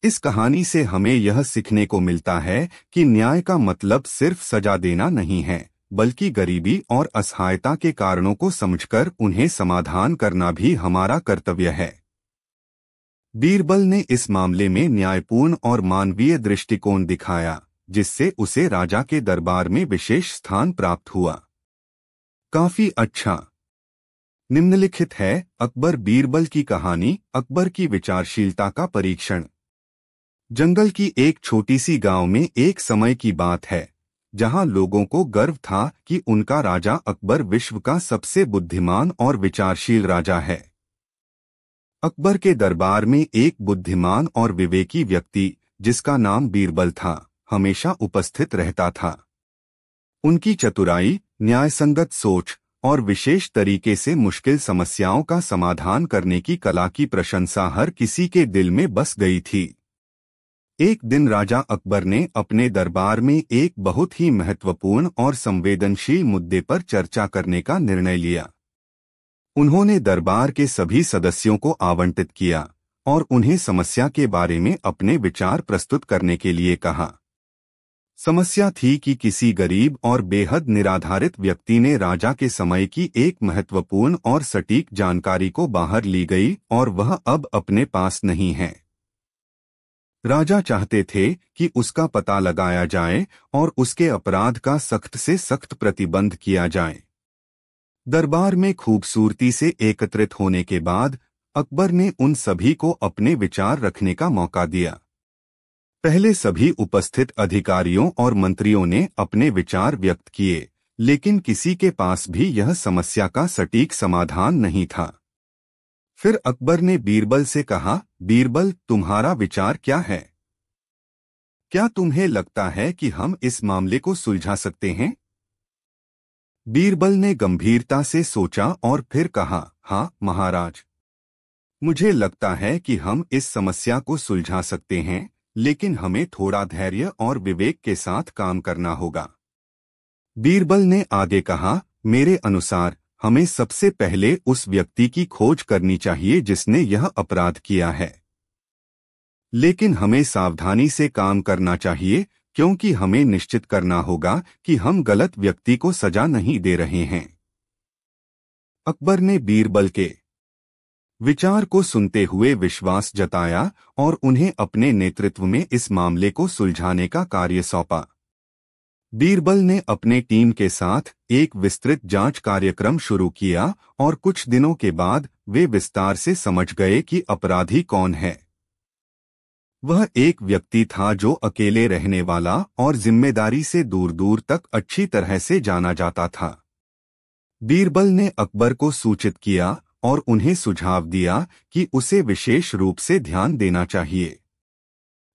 इस कहानी से हमें यह सीखने को मिलता है कि न्याय का मतलब सिर्फ सजा देना नहीं है, बल्कि गरीबी और असहायता के कारणों को समझकर उन्हें समाधान करना भी हमारा कर्तव्य है। बीरबल ने इस मामले में न्यायपूर्ण और मानवीय दृष्टिकोण दिखाया, जिससे उसे राजा के दरबार में विशेष स्थान प्राप्त हुआ। काफी अच्छा। निम्नलिखित है अकबर बीरबल की कहानी, अकबर की विचारशीलता का परीक्षण। जंगल की एक छोटी सी गांव में एक समय की बात है, जहां लोगों को गर्व था कि उनका राजा अकबर विश्व का सबसे बुद्धिमान और विचारशील राजा है। अकबर के दरबार में एक बुद्धिमान और विवेकी व्यक्ति, जिसका नाम बीरबल था, हमेशा उपस्थित रहता था। उनकी चतुराई, न्यायसंगत सोच और विशेष तरीके से मुश्किल समस्याओं का समाधान करने की कला की प्रशंसा हर किसी के दिल में बस गई थी। एक दिन राजा अकबर ने अपने दरबार में एक बहुत ही महत्वपूर्ण और संवेदनशील मुद्दे पर चर्चा करने का निर्णय लिया। उन्होंने दरबार के सभी सदस्यों को आवंटित किया और उन्हें समस्या के बारे में अपने विचार प्रस्तुत करने के लिए कहा। समस्या थी कि किसी गरीब और बेहद निराधारित व्यक्ति ने राजा के समय की एक महत्वपूर्ण और सटीक जानकारी को बाहर ली गई और वह अब अपने पास नहीं है। राजा चाहते थे कि उसका पता लगाया जाए और उसके अपराध का सख्त से सख्त प्रतिबंध किया जाए। दरबार में खूबसूरती से एकत्रित होने के बाद अकबर ने उन सभी को अपने विचार रखने का मौका दिया। पहले सभी उपस्थित अधिकारियों और मंत्रियों ने अपने विचार व्यक्त किए, लेकिन किसी के पास भी यह समस्या का सटीक समाधान नहीं था। फिर अकबर ने बीरबल से कहा, बीरबल, तुम्हारा विचार क्या है? क्या तुम्हें लगता है कि हम इस मामले को सुलझा सकते हैं? बीरबल ने गंभीरता से सोचा और फिर कहा, हाँ महाराज, मुझे लगता है कि हम इस समस्या को सुलझा सकते हैं, लेकिन हमें थोड़ा धैर्य और विवेक के साथ काम करना होगा। बीरबल ने आगे कहा, मेरे अनुसार हमें सबसे पहले उस व्यक्ति की खोज करनी चाहिए जिसने यह अपराध किया है। लेकिन हमें सावधानी से काम करना चाहिए, क्योंकि हमें निश्चित करना होगा कि हम गलत व्यक्ति को सजा नहीं दे रहे हैं। अकबर ने बीरबल के विचार को सुनते हुए विश्वास जताया और उन्हें अपने नेतृत्व में इस मामले को सुलझाने का कार्य सौंपा। बीरबल ने अपने टीम के साथ एक विस्तृत जांच कार्यक्रम शुरू किया और कुछ दिनों के बाद वे विस्तार से समझ गए कि अपराधी कौन है। वह एक व्यक्ति था जो अकेले रहने वाला और जिम्मेदारी से दूर दूर तक अच्छी तरह से जाना जाता था। बीरबल ने अकबर को सूचित किया और उन्हें सुझाव दिया कि उसे विशेष रूप से ध्यान देना चाहिए।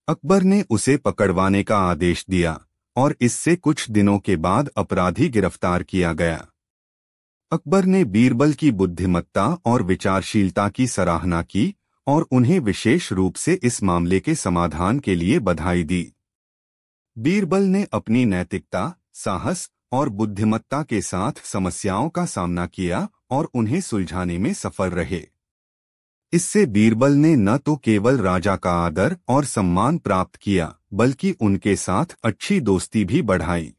अकबर ने उसे पकड़वाने का आदेश दिया और इससे कुछ दिनों के बाद अपराधी गिरफ्तार किया गया। अकबर ने बीरबल की बुद्धिमत्ता और विचारशीलता की सराहना की और उन्हें विशेष रूप से इस मामले के समाधान के लिए बधाई दी। बीरबल ने अपनी नैतिकता, साहस और बुद्धिमत्ता के साथ समस्याओं का सामना किया और उन्हें सुलझाने में सफल रहे। इससे बीरबल ने न तो केवल राजा का आदर और सम्मान प्राप्त किया, बल्कि उनके साथ अच्छी दोस्ती भी बढ़ाई।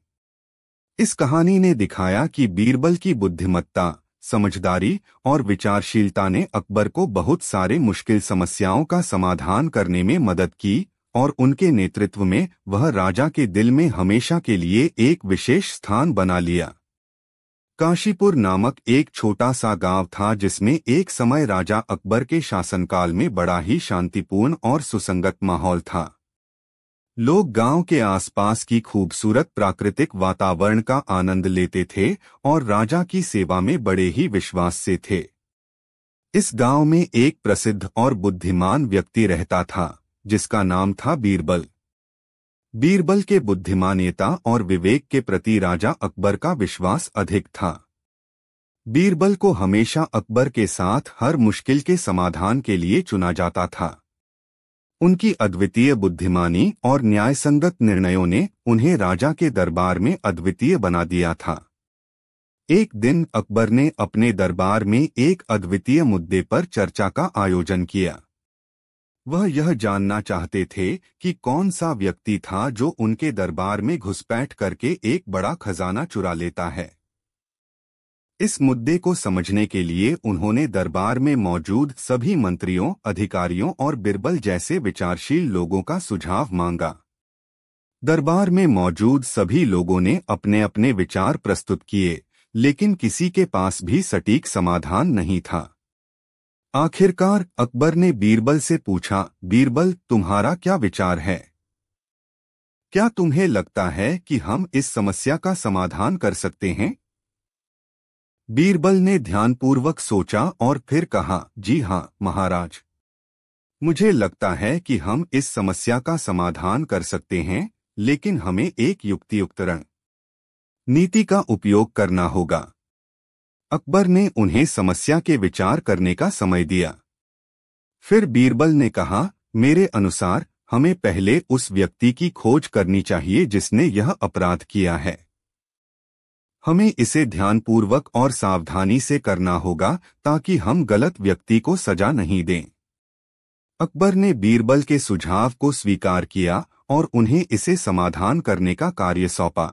इस कहानी ने दिखाया कि बीरबल की बुद्धिमत्ता, समझदारी और विचारशीलता ने अकबर को बहुत सारे मुश्किल समस्याओं का समाधान करने में मदद की और उनके नेतृत्व में वह राजा के दिल में हमेशा के लिए एक विशेष स्थान बना लिया। काशीपुर नामक एक छोटा सा गांव था जिसमें एक समय राजा अकबर के शासनकाल में बड़ा ही शांतिपूर्ण और सुसंगत माहौल था। लोग गांव के आसपास की खूबसूरत प्राकृतिक वातावरण का आनंद लेते थे और राजा की सेवा में बड़े ही विश्वास से थे। इस गांव में एक प्रसिद्ध और बुद्धिमान व्यक्ति रहता था जिसका नाम था बीरबल। बीरबल के बुद्धिमानिता और विवेक के प्रति राजा अकबर का विश्वास अधिक था। बीरबल को हमेशा अकबर के साथ हर मुश्किल के समाधान के लिए चुना जाता था। उनकी अद्वितीय बुद्धिमानी और न्यायसंगत निर्णयों ने उन्हें राजा के दरबार में अद्वितीय बना दिया था। एक दिन अकबर ने अपने दरबार में एक अद्वितीय मुद्दे पर चर्चा का आयोजन किया। वह यह जानना चाहते थे कि कौन सा व्यक्ति था जो उनके दरबार में घुसपैठ करके एक बड़ा खजाना चुरा लेता है। इस मुद्दे को समझने के लिए उन्होंने दरबार में मौजूद सभी मंत्रियों, अधिकारियों और बीरबल जैसे विचारशील लोगों का सुझाव मांगा। दरबार में मौजूद सभी लोगों ने अपने अपने विचार प्रस्तुत किए, लेकिन किसी के पास भी सटीक समाधान नहीं था। आखिरकार अकबर ने बीरबल से पूछा, बीरबल, तुम्हारा क्या विचार है? क्या तुम्हें लगता है कि हम इस समस्या का समाधान कर सकते हैं? बीरबल ने ध्यानपूर्वक सोचा और फिर कहा, जी हाँ महाराज, मुझे लगता है कि हम इस समस्या का समाधान कर सकते हैं, लेकिन हमें एक युक्तियुक्त रणनीति का उपयोग करना होगा। अकबर ने उन्हें समस्या के विचार करने का समय दिया। फिर बीरबल ने कहा, मेरे अनुसार हमें पहले उस व्यक्ति की खोज करनी चाहिए जिसने यह अपराध किया है। हमें इसे ध्यानपूर्वक और सावधानी से करना होगा ताकि हम गलत व्यक्ति को सजा नहीं दें। अकबर ने बीरबल के सुझाव को स्वीकार किया और उन्हें इसे समाधान करने का कार्य सौंपा।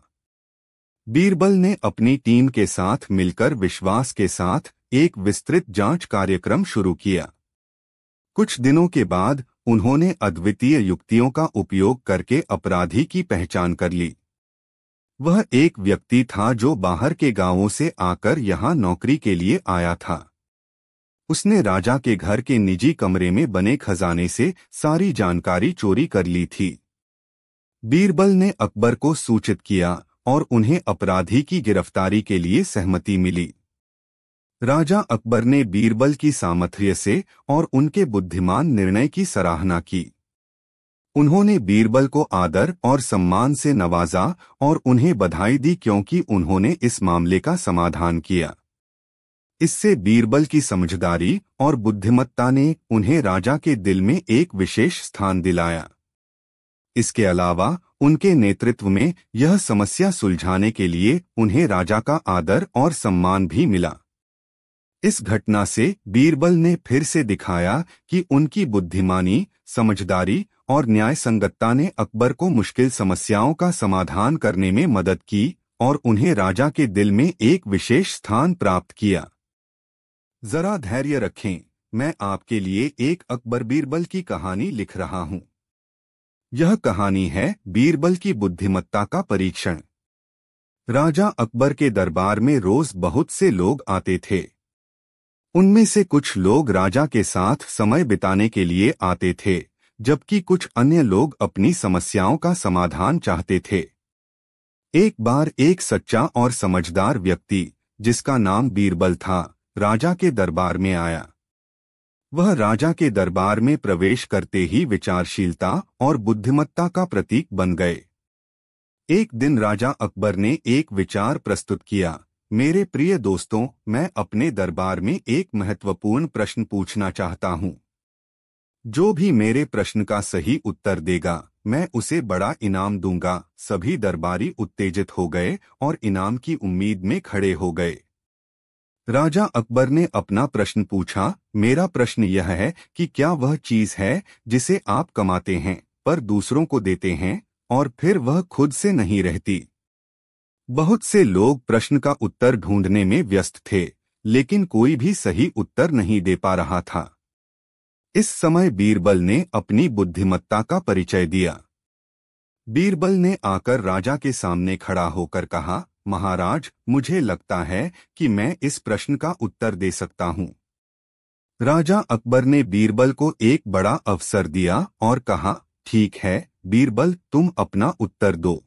बीरबल ने अपनी टीम के साथ मिलकर विश्वास के साथ एक विस्तृत जांच कार्यक्रम शुरू किया। कुछ दिनों के बाद उन्होंने अद्वितीय युक्तियों का उपयोग करके अपराधी की पहचान कर ली। वह एक व्यक्ति था जो बाहर के गांवों से आकर यहां नौकरी के लिए आया था। उसने राजा के घर के निजी कमरे में बने खजाने से सारी जानकारी चोरी कर ली थी। बीरबल ने अकबर को सूचित किया और उन्हें अपराधी की गिरफ्तारी के लिए सहमति मिली। राजा अकबर ने बीरबल की सामर्थ्य से और उनके बुद्धिमान निर्णय की सराहना की। उन्होंने बीरबल को आदर और सम्मान से नवाजा और उन्हें बधाई दी क्योंकि उन्होंने इस मामले का समाधान किया। इससे बीरबल की समझदारी और बुद्धिमत्ता ने उन्हें राजा के दिल में एक विशेष स्थान दिलाया। इसके अलावा उनके नेतृत्व में यह समस्या सुलझाने के लिए उन्हें राजा का आदर और सम्मान भी मिला। इस घटना से बीरबल ने फिर से दिखाया कि उनकी बुद्धिमानी, समझदारी और न्यायसंगतता ने अकबर को मुश्किल समस्याओं का समाधान करने में मदद की और उन्हें राजा के दिल में एक विशेष स्थान प्राप्त किया। जरा धैर्य रखें, मैं आपके लिए एक अकबर बीरबल की कहानी लिख रहा हूं। यह कहानी है बीरबल की बुद्धिमत्ता का परीक्षण। राजा अकबर के दरबार में रोज बहुत से लोग आते थे। उनमें से कुछ लोग राजा के साथ समय बिताने के लिए आते थे, जबकि कुछ अन्य लोग अपनी समस्याओं का समाधान चाहते थे। एक बार एक सच्चा और समझदार व्यक्ति, जिसका नाम बीरबल था, राजा के दरबार में आया। वह राजा के दरबार में प्रवेश करते ही विचारशीलता और बुद्धिमत्ता का प्रतीक बन गए। एक दिन राजा अकबर ने एक विचार प्रस्तुत किया, मेरे प्रिय दोस्तों, मैं अपने दरबार में एक महत्वपूर्ण प्रश्न पूछना चाहता हूँ। जो भी मेरे प्रश्न का सही उत्तर देगा, मैं उसे बड़ा इनाम दूंगा। सभी दरबारी उत्तेजित हो गए और इनाम की उम्मीद में खड़े हो गए। राजा अकबर ने अपना प्रश्न पूछा। मेरा प्रश्न यह है कि क्या वह चीज है जिसे आप कमाते हैं पर दूसरों को देते हैं और फिर वह खुद से नहीं रहती? बहुत से लोग प्रश्न का उत्तर ढूंढने में व्यस्त थे, लेकिन कोई भी सही उत्तर नहीं दे पा रहा था। इस समय बीरबल ने अपनी बुद्धिमत्ता का परिचय दिया। बीरबल ने आकर राजा के सामने खड़ा होकर कहा, महाराज, मुझे लगता है कि मैं इस प्रश्न का उत्तर दे सकता हूँ। राजा अकबर ने बीरबल को एक बड़ा अवसर दिया और कहा, ठीक है बीरबल, तुम अपना उत्तर दो।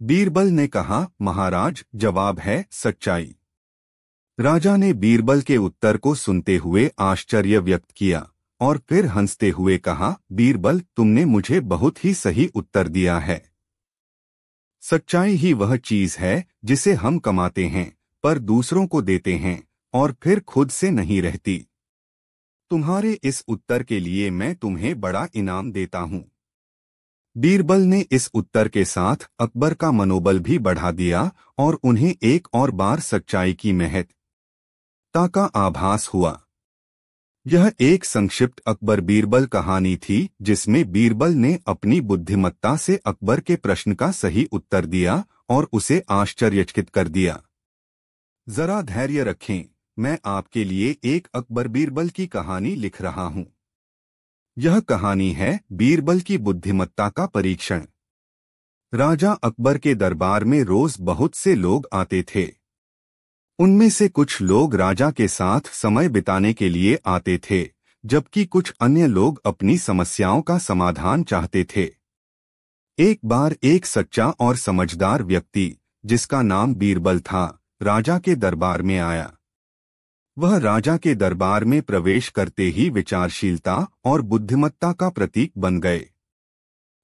बीरबल ने कहा, महाराज, जवाब है सच्चाई। राजा ने बीरबल के उत्तर को सुनते हुए आश्चर्य व्यक्त किया और फिर हंसते हुए कहा, बीरबल, तुमने मुझे बहुत ही सही उत्तर दिया है। सच्चाई ही वह चीज है जिसे हम कमाते हैं पर दूसरों को देते हैं और फिर खुद से नहीं रहती। तुम्हारे इस उत्तर के लिए मैं तुम्हें बड़ा इनाम देता हूँ। बीरबल ने इस उत्तर के साथ अकबर का मनोबल भी बढ़ा दिया और उन्हें एक और बार सच्चाई की महत्ता का आभास हुआ। यह एक संक्षिप्त अकबर बीरबल कहानी थी जिसमें बीरबल ने अपनी बुद्धिमत्ता से अकबर के प्रश्न का सही उत्तर दिया और उसे आश्चर्यचकित कर दिया। जरा धैर्य रखें, मैं आपके लिए एक अकबर बीरबल की कहानी लिख रहा हूँ। यह कहानी है बीरबल की बुद्धिमत्ता का परीक्षण। राजा अकबर के दरबार में रोज बहुत से लोग आते थे। उनमें से कुछ लोग राजा के साथ समय बिताने के लिए आते थे, जबकि कुछ अन्य लोग अपनी समस्याओं का समाधान चाहते थे। एक बार एक सच्चा और समझदार व्यक्ति, जिसका नाम बीरबल था, राजा के दरबार में आया। वह राजा के दरबार में प्रवेश करते ही विचारशीलता और बुद्धिमत्ता का प्रतीक बन गए।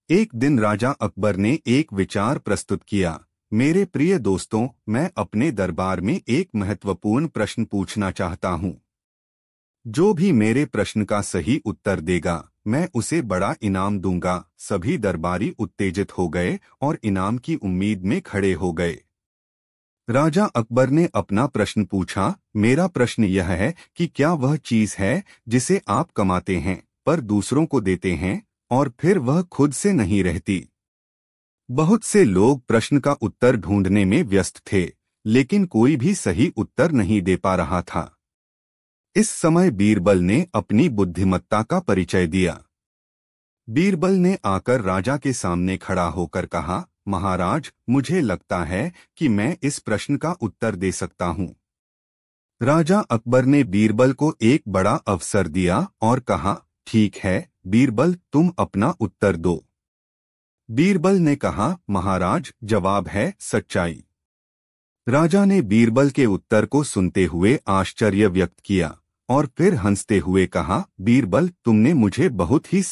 एक दिन राजा अकबर ने एक विचार प्रस्तुत किया। मेरे प्रिय दोस्तों, मैं अपने दरबार में एक महत्वपूर्ण प्रश्न पूछना चाहता हूँ। जो भी मेरे प्रश्न का सही उत्तर देगा, मैं उसे बड़ा इनाम दूंगा। सभी दरबारी उत्तेजित हो गए और इनाम की उम्मीद में खड़े हो गए। राजा अकबर ने अपना प्रश्न पूछा। मेरा प्रश्न यह है कि क्या वह चीज है जिसे आप कमाते हैं पर दूसरों को देते हैं और फिर वह खुद से नहीं रहती? बहुत से लोग प्रश्न का उत्तर ढूंढने में व्यस्त थे, लेकिन कोई भी सही उत्तर नहीं दे पा रहा था। इस समय बीरबल ने अपनी बुद्धिमत्ता का परिचय दिया। बीरबल ने आकर राजा के सामने खड़ा होकर कहा, महाराज, मुझे लगता है कि मैं इस प्रश्न का उत्तर दे सकता हूँ। राजा अकबर ने बीरबल को एक बड़ा अवसर दिया और कहा, ठीक है बीरबल, तुम अपना उत्तर दो। बीरबल ने कहा, महाराज, जवाब है सच्चाई। राजा ने बीरबल के उत्तर को सुनते हुए आश्चर्य व्यक्त किया और फिर हंसते हुए कहा, बीरबल, तुमने मुझे बहुत ही